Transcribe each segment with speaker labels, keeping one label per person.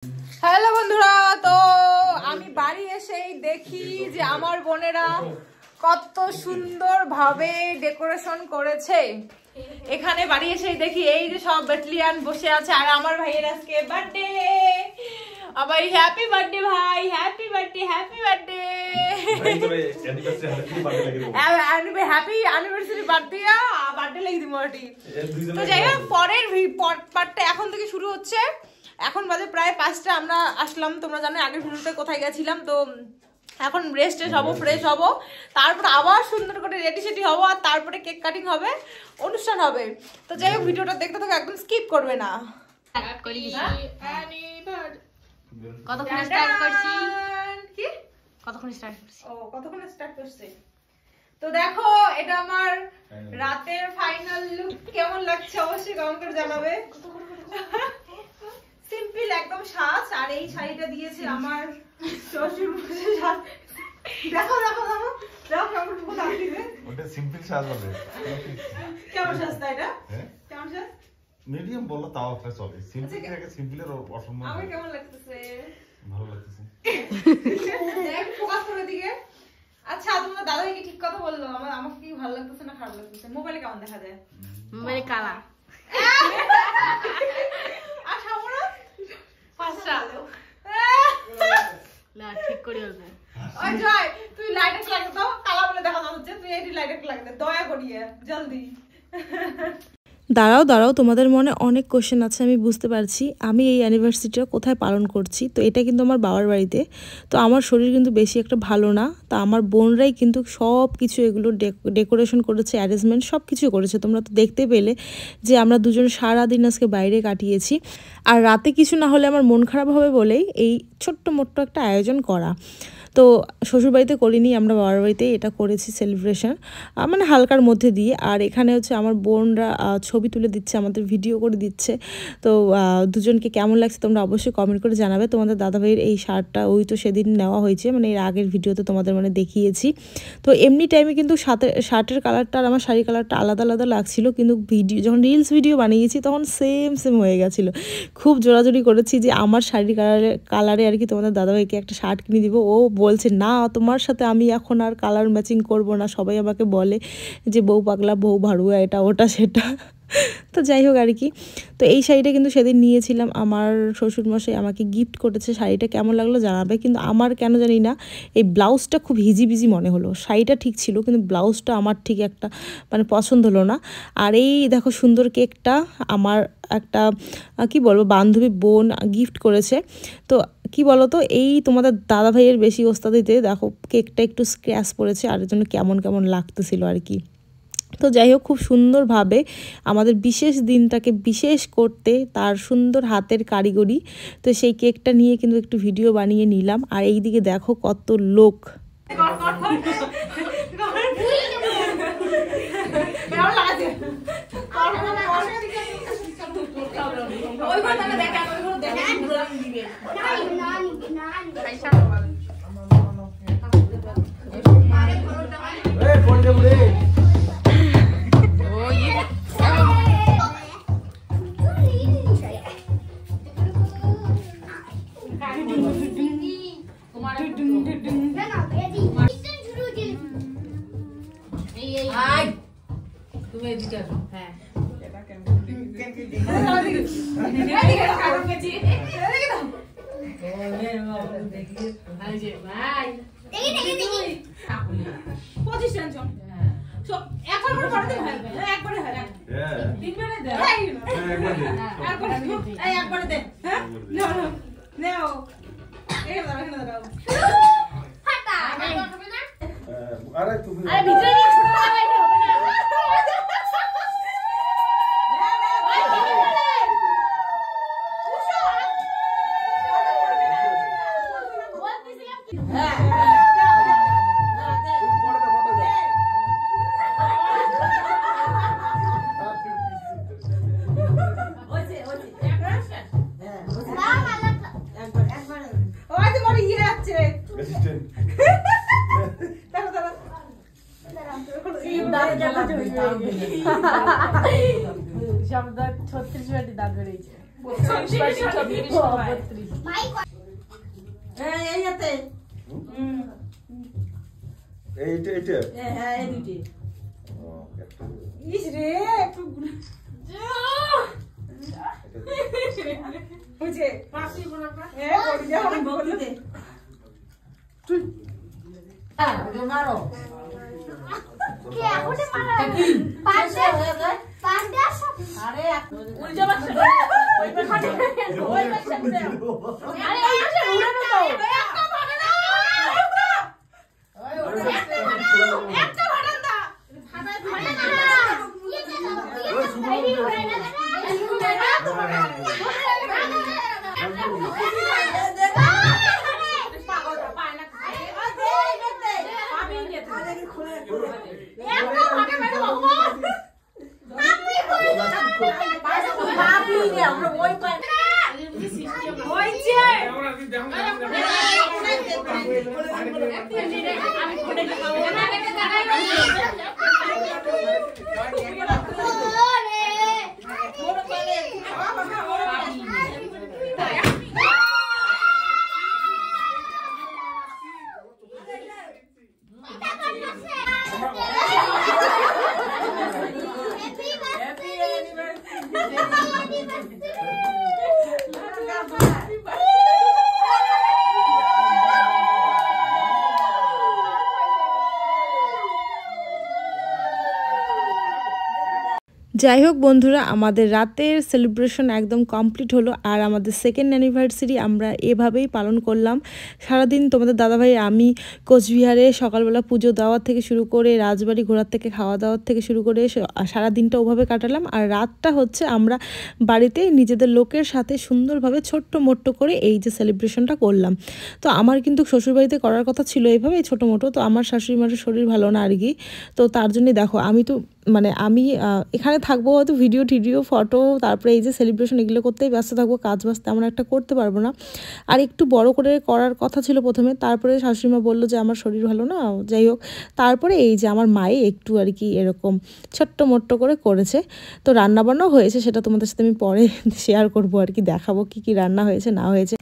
Speaker 1: Hello বন্ধুরা, তো আমি বাড়ি এসেই দেখি যে আমার বোনেরা কত সুন্দর ভাবে ডেকোরেশন করেছে। এখানে বাড়ি এসেই দেখি এই যে সব ব্যাটালিয়ান বসে আছে, আর আমার ভাইয়ের আজকে বার্থডে। আবার হ্যাপি বার্থডে ভাই, happy birthday, happy birthday, happy anniversary birthday লেগে দিব। তো যাই হোক, পরের পার্টটা এখন থেকে শুরু হচ্ছে। এখন বাজে প্রায় 5টা, আমরা আসলাম, তোমরা জানো আগের ভিডিওতে কোথায় গেছিলাম। তো এখন রেস্টে হবো, ফ্রেশ হবো, তারপর আবার সুন্দর করে রেডি সেডি হবো, আর তারপরে কেক কাটিং হবে, অনুষ্ঠান হবে। তো যাই হোক, ভিডিওটা দেখতে থাকো, একদম স্কিপ করবে না। কতক্ষণ স্টার্ট করছি? তো দেখো, এটা আমার রাতের ফাইনাল লুক। কেমন লাগছে অবশ্যই কমেন্ট করে জানাবে। সিম্পল একদম সাজ, আর এই শাড়িটা দিয়েছে আমার শ্বশুর মশাই। দেখো দেখো দেখো দেখো কেমন লাগছে।
Speaker 2: ওটা সিম্পল সাজ হবে।
Speaker 1: কেমন সাজটা এটা? কেমন সাজ?
Speaker 2: মিডিয়াম বললো তাও একটা চলে। সিম্পল থেকে সিম্পলের অসম্মান।
Speaker 1: আমার কেমন লাগতেছে?
Speaker 2: ভালো লাগতেছে।
Speaker 1: দেখ ফোকাস করে দিকে। আচ্ছা, তোমার দাদা কি ঠিক কথা বললো? আমাকে কি ভালো লাগতেছে না খারাপ লাগতেছে? মোবাইলে কেমন দেখা যায়?
Speaker 3: মোবাইলে কালা।
Speaker 1: আচ্ছা আমরা পাঁচটা
Speaker 3: না ঠিক করে বলবো।
Speaker 1: ওই জয়, তুই লাইট লাগিয়ে দাও, কালা বলে দেখা যাচ্ছে। তুই এই লাইট লাগিয়ে দে, দয়া করিয়ে জলদি।
Speaker 4: দাঁড়াও দাঁড়াও, তোমাদের মনে অনেক কোশ্চেন আছে, আমি বুঝতে পারছি। আমি এই অ্যানিভার্সারিটা কোথায় পালন করছি? তো এটা কিন্তু আমার বাবার বাড়িতে। তো আমার শরীর কিন্তু বেশি একটা ভালো না, তা আমার বোনরাই কিন্তু সব কিছু এগুলো ডেকোরেশন করেছে, অ্যারেঞ্জমেন্ট সব কিছু করেছে। তোমরা তো দেখতে পেলে যে আমরা দুজন সারাদিন আজকে বাইরে কাটিয়েছি, আর রাতে কিছু না হলে আমার মন খারাপ হবে বলেই এই ছোট্ট মোট্ট একটা আয়োজন করা। তো শ্বশুরবাড়িতে করিনি, আমরা বাবার বাড়িতে এটা করেছি সেলিব্রেশন, মানে হালকার মধ্যে দিয়ে। আর এখানে হচ্ছে আমার বোনরা ছবি তুলে দিচ্ছে, আমাদের ভিডিও করে দিচ্ছে। তো দুজনকে কেমন লাগছে তোমরা অবশ্যই কমেন্ট করে জানাবে। তোমাদের দাদাভাইয়ের এই শার্টটা ওই তো সেদিন নেওয়া হয়েছে, মানে এর আগের ভিডিওতে তোমাদের মানে দেখিয়েছি। তো এমনি টাইমে কিন্তু শার্টের কালারটা আর আমার শাড়ি কালারটা আলাদা আলাদা লাগছিল, কিন্তু যখন রিলস ভিডিও বানিয়েছি তখন সেম হয়ে গেছিলো। খুব জোরাজোরি করেছি যে আমার শাড়ির কালারে আর কি তোমাদের দাদাভাইকে একটা শার্ট কিনে দিব। ও বলছে না, তোমার সাথে আমি এখন আর কালার ম্যাচিং করব না। সবাই আমাকে বলে যে বউ পাগলা, বউ ভাড়ুয়া, এটা ওটা সেটা। তো যাই হোক আর কি। তো এই শাড়িটা কিন্তু সেদিন নিয়েছিলাম, আমার শ্বশুরমশাই আমাকে গিফট করেছে। শাড়িটা কেমন লাগলো জানাবে। কিন্তু আমার কেন জানি না এই ব্লাউজটা খুব হিজিবিজি মনে হলো। শাড়িটা ঠিক ছিল, কিন্তু ব্লাউজটা আমার ঠিক একটা মানে পছন্দ হলো না। আর এই দেখো সুন্দর কেকটা আমার একটা কি বলবো বান্ধবী বোন গিফট করেছে। তো কি বলো তো, এই তোমাদের দাদা ভাইয়ের বেশি ওস্তাদিতে দেখো কেকটা একটু স্ক্র্যাচ পড়েছে, আর এর জন্য কেমন কেমন লাগতেছিল আর কি। তো যাই হোক, খুব সুন্দরভাবে আমাদের বিশেষ দিনটাকে বিশেষ করতে তার সুন্দর হাতের কারিগরি। তো সেই কেকটা নিয়ে কিন্তু একটু ভিডিও বানিয়ে নিলাম। আর এই দিকে দেখো কত লোক।
Speaker 3: শব্দ 36 বাটি দাঁত বেরিয়েছে।
Speaker 4: যাই হোক বন্ধুরা, আমাদের রাতের সেলিব্রেশন একদম কমপ্লিট হলো। আর আমাদের সেকেন্ড অ্যানিভার্সারি আমরা এভাবেই পালন করলাম। সারাদিন তোমাদের দাদাভাই আমি কোচবিহারে সকালবেলা পুজো দেওয়ার থেকে শুরু করে রাজবাড়ি ঘোরার থেকে খাওয়া দাওয়ার থেকে শুরু করে সারাদিনটা ওভাবে কাটালাম। আর রাতটা হচ্ছে আমরা বাড়িতে নিজেদের লোকের সাথে সুন্দরভাবে ছোট্ট মোট্ট করে এই যে সেলিব্রেশনটা করলাম। তো আমার কিন্তু শ্বশুরবাড়িতে করার কথা ছিল এইভাবেই ছোটো মোটো। তো আমার শাশুড়ি মার শরীর ভালো না আর কি, তো তার জন্যই দেখো আমি তো আমি এখানে থাকবো হয়তো ভিডিও ফটো, তারপরে এই যে সেলিব্রেশন এগুলো করতেই ব্যস্ত থাকবো, কাজ বাজ তেমন একটা করতে পারবো না। আর একটু বড় করে করার কথা ছিল প্রথমে, তারপরে শাশুড়িমা বললো যে আমার শরীর ভালো না, যাই হোক তারপরে এই যে আমার মায়ে একটু আর কি এরকম ছোট্ট মোট্ট করে করেছে। তো রান্নাবান্নাও হয়েছে, সেটা তোমাদের সাথে আমি পরে শেয়ার করবো আর কি, দেখাবো কি রান্না হয়েছে না হয়েছে।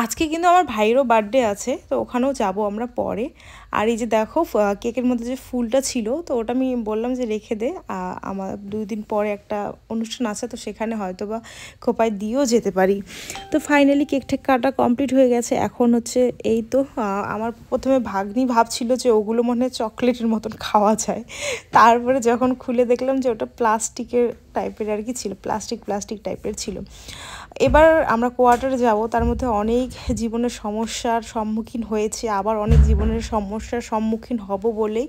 Speaker 4: আজকে কিন্তু আমার ভাইয়েরও বার্থডে আছে, তো ওখানেও যাব আমরা পরে। আর এই যে দেখো কেকের মধ্যে যে ফুলটা ছিল, তো ওটা আমি বললাম যে রেখে দে, আমার 2 দিন পরে একটা অনুষ্ঠান আছে, তো সেখানে হয়তো বা খোপায় দিয়েও যেতে পারি। তো ফাইনালি কেক কাটা কমপ্লিট হয়ে গেছে। এখন হচ্ছে এই তো আমার প্রথমে ভাগ্নি ভাবছিল যে ওগুলো মনে হয় চকলেটের মতন খাওয়া যায়, তারপরে যখন খুলে দেখলাম যে ওটা প্লাস্টিকের টাইপের আর কি ছিল, প্লাস্টিক টাইপের ছিল। এবার আমরা কোয়ার্টারে যাব, তার মধ্যে অনেক জীবনের সমস্যার সম্মুখীন হয়েছে, আবার অনেক জীবনের সমস্যার সম্মুখীন হব বলেই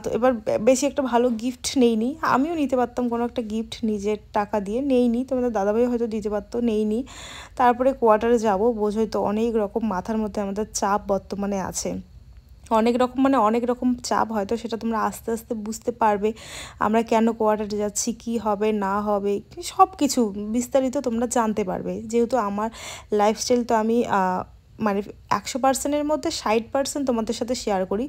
Speaker 4: তো এবার বেশি একটা ভালো গিফট নেইনি। আমিও নিতে পারতাম কোনো একটা গিফট নিজের টাকা দিয়ে, নেইনি। তোমাদের দাদাভাই হয়তো দিতে পারতো, নেইনি। তারপরে কোয়ার্টারে যাব, বোঝোই তো অনেক রকম মাথার মধ্যে আমাদের চাপ বর্তমানে আছে, অনেক রকম চাপ, হয়তো সেটা তোমরা আস্তে আস্তে বুঝতে পারবে আমরা কেন কোয়ার্টারে যাচ্ছি, কি হবে না হবে সব কিছু বিস্তারিত তোমরা জানতে পারবে। যেহেতু আমার লাইফস্টাইল তো আমি 100%-এর মধ্যে 60% তোমাদের সাথে শেয়ার করি,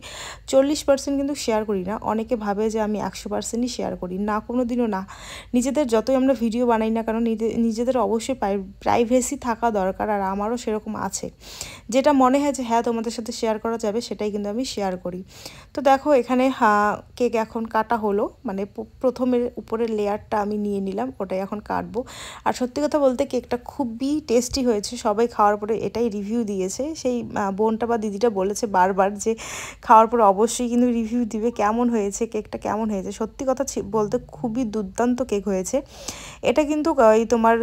Speaker 4: 40% কিন্তু শেয়ার করি না। অনেকে ভাবে যে আমি 100%ই শেয়ার করি, না, কোনো দিনও না। নিজেদের যতই আমরা ভিডিও বানাই না কেন, নিজেদের অবশ্যই প্রাইভেসি থাকা দরকার, আর আমারও সেরকম আছে। যেটা মনে হয় যে হ্যাঁ তোমাদের সাথে শেয়ার করা যাবে, সেটাই কিন্তু আমি শেয়ার করি। তো দেখো এখানে কেক এখন কাটা হলো, প্রথমের উপরের লেয়ারটা আমি নিয়ে নিলাম, ওটাই এখন কাটবো। আর সত্যি কথা বলতে কেকটা খুবই টেস্টি হয়েছে, সবাই খাওয়ার পরে এটাই রিভিউ দিয়েছে। সেই বোনটা বা দিদিটা বলেছে বারবার যে খাওয়ার পর অবশ্যই কিন্তু রিভিউ দিবে কেমন হয়েছে, কেকটা কেমন হয়েছে। সত্যি কথা বলতে খুবই দুর্দান্ত কেক হয়েছে। এটা কিন্তু ওই তোমার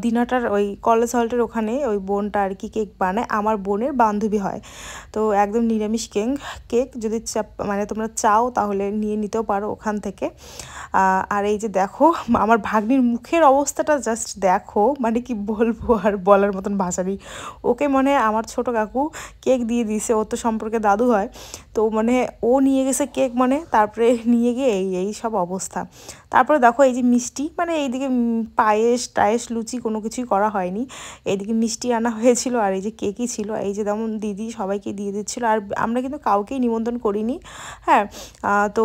Speaker 4: দিনহাটার ওই কলেজ হলটার ওখানে ওই বোনটা আর কি কেক বানায়, আমার বোনের বান্ধবী হয়। তো একদম নিরামিষ কেক যদি তোমরা চাও তাহলে নিয়ে নিতেও পারো ওখান থেকে। আর এই যে দেখো আমার ভাগ্নির মুখের অবস্থাটা জাস্ট দেখো, কি বলবো, আর বলার মতন ভাষা নেই। ওকে আমার ছোট কাকু কেক দিয়ে দিয়েছে, ও তো সম্পর্কে দাদু হয়, তো ও নিয়ে গেছে কেক, তারপরে নিয়ে গিয়ে এই সব অবস্থা। তারপরে দেখো এই যে মিষ্টি, এইদিকে পায়েস লুচি কোনো কিছুই করা হয়নি। এইদিকে মিষ্টি আনা হয়েছিল আর এই যে কেকই ছিল, এই যে যেমন দিদি সবাইকে দিয়ে দিচ্ছিল। আর আমরা কিন্তু কাউকেই নিমন্ত্রণ করিনি, হ্যাঁ। তো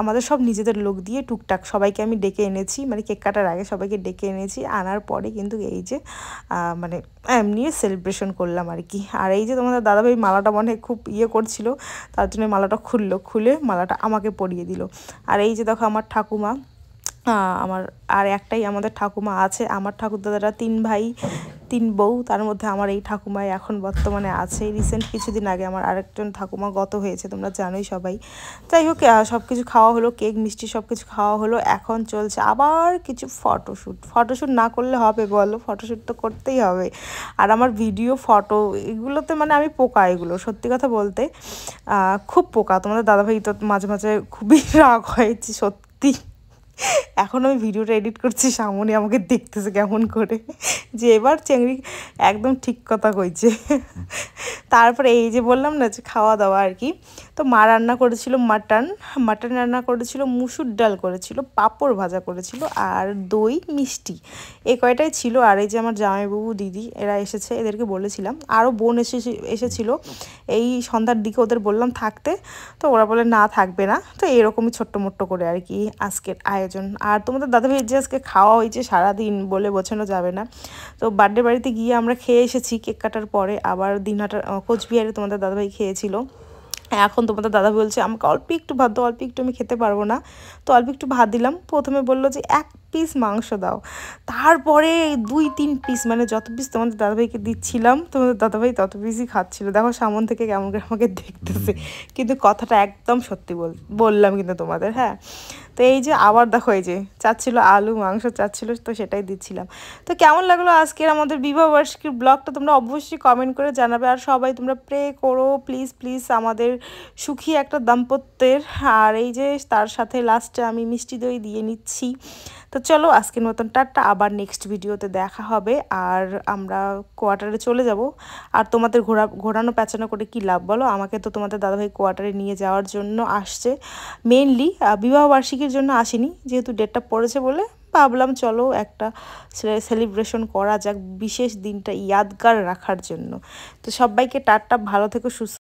Speaker 4: আমাদের সব নিজেদের লোক দিয়ে টুকটাক সবাইকে আমি ডেকে এনেছি, মানে কেক কাটার আগে সবাইকে ডেকে এনেছি, আনার পরে কিন্তু এই যে মানে এমনি সেলিব্রেশন করলাম আর কি। আর এই যে তোমাদের দাদাভাই মালাটা মনে খুব করছিল, তার জন্য মালাটা খুলে মালাটা আমাকে পরিয়ে দিল। আর এই যে দেখো আমার ঠাকুমা, আমার আর একটাই আমাদের ঠাকুমা আছে। আমার ঠাকুরদাদারা 3 ভাই 3 বউ, তার মধ্যে আমার এই ঠাকুমাই এখন বর্তমানে আছে। রিসেন্ট কিছুদিন আগে আমার আরেকজন ঠাকুমা গত হয়েছে, তোমরা জানোই সবাই। যাই হোক, সব কিছু খাওয়া হলো, কেক মিষ্টি সব কিছু খাওয়া হলো। এখন চলছে আবার কিছু ফটোশ্যুট না করলে হবে বলো? ফটোশ্যুট তো করতেই হবে। আর আমার ভিডিও ফটো এগুলোতে মানে আমি পোকা, এগুলো সত্যি কথা বলতে খুব পোকা। তোমাদের দাদাভাই তো মাঝে মাঝে খুবই রাগ হয়েছে সত্যি। এখন আমি ভিডিওটা এডিট করছি, সামনে আমাকে দেখতেছে কেমন করে যে এবার চেংড়ি একদম ঠিক কথা কইছে। তারপরে এই যে বললাম না যে খাওয়া দাওয়া আর কি, তো মা রান্না করেছিল মাটন রান্না করেছিল, মুসুর ডাল করেছিল, পাঁপড় ভাজা করেছিল, আর দই মিষ্টি, এই কয়টাই ছিল। আর এই যে আমার জামাইবাবু দিদি এরা এসেছে, এদেরকে বলেছিলাম। আরও বোন এসেছিল এই সন্ধ্যার দিকে, ওদের বললাম থাকতে, তো ওরা বলে না থাকবে না। তো এরকমই ছোট্ট মোট্ট করে আর কি আজকের আয়োজন। আর তোমাদের দাদাভাইয়ের যে আজকে খাওয়া হয়েছে সারাদিন বলে বোঝানো যাবে না। তো বার্থডে বাড়িতে গিয়ে আমরা খেয়ে এসেছি, কেক কাটার পরে আবার দিনহাটা কোচবিহারে তোমাদের দাদাভাই খেয়েছিল। এখন তোমাদের দাদা বলছে আমাকে অল্প একটু ভাত দাও, অল্প একটু আমি খেতে পারবো না। তো অল্প একটু ভাত দিলাম। প্রথমে বললো যে 1 পিস মাংস দাও, তারপরে 2-3 পিস, মানে যত পিস তোমাদের দাদাভাইকে দিচ্ছিলাম তোমাদের দাদাভাই তত পিসই খাচ্ছিল। দেখো সামন থেকে কেমন করে আমাকে দেখতেছে, কিন্তু কথাটা একদম সত্যি বললাম কিন্তু তোমাদের, হ্যাঁ। তো এই যে আবার দেখো এই যে চাচ্ছিল আলু মাংস চাচ্ছিল, তো সেটাই দিচ্ছিলাম। তো কেমন লাগলো আজকের আমাদের বিবাহবার্ষিকীর ব্লগটা তোমরা অবশ্যই কমেন্ট করে জানাবে। আর সবাই তোমরা প্রে করো প্লিজ আমাদের সুখী একটা দাম্পত্যের। আর এই যে তার সাথে লাস্টে আমি মিষ্টি দই দিয়ে নিচ্ছি। তো চলো আজকের মতন টাটা, আবার নেক্সট ভিডিওতে দেখা হবে। আর আমরা কোয়ার্টারে চলে যাব। আর তোমাদের ঘোরানো পেঁচানো করে কি লাভ বলো? আমাকে তো তোমাদের দাদাভাই কোয়ার্টারে নিয়ে যাওয়ার জন্য আসছে, মেনলি বিবাহবার্ষিকীর জন্য আসেনি, যেহেতু ডেটটা পড়েছে বলে ভাবলাম চলো একটা সেলিব্রেশন করা যাক, বিশেষ দিনটা ইয়াদগার রাখার জন্য। তো সবাইকে টাটা, ভালো থেকো, সুস্থ।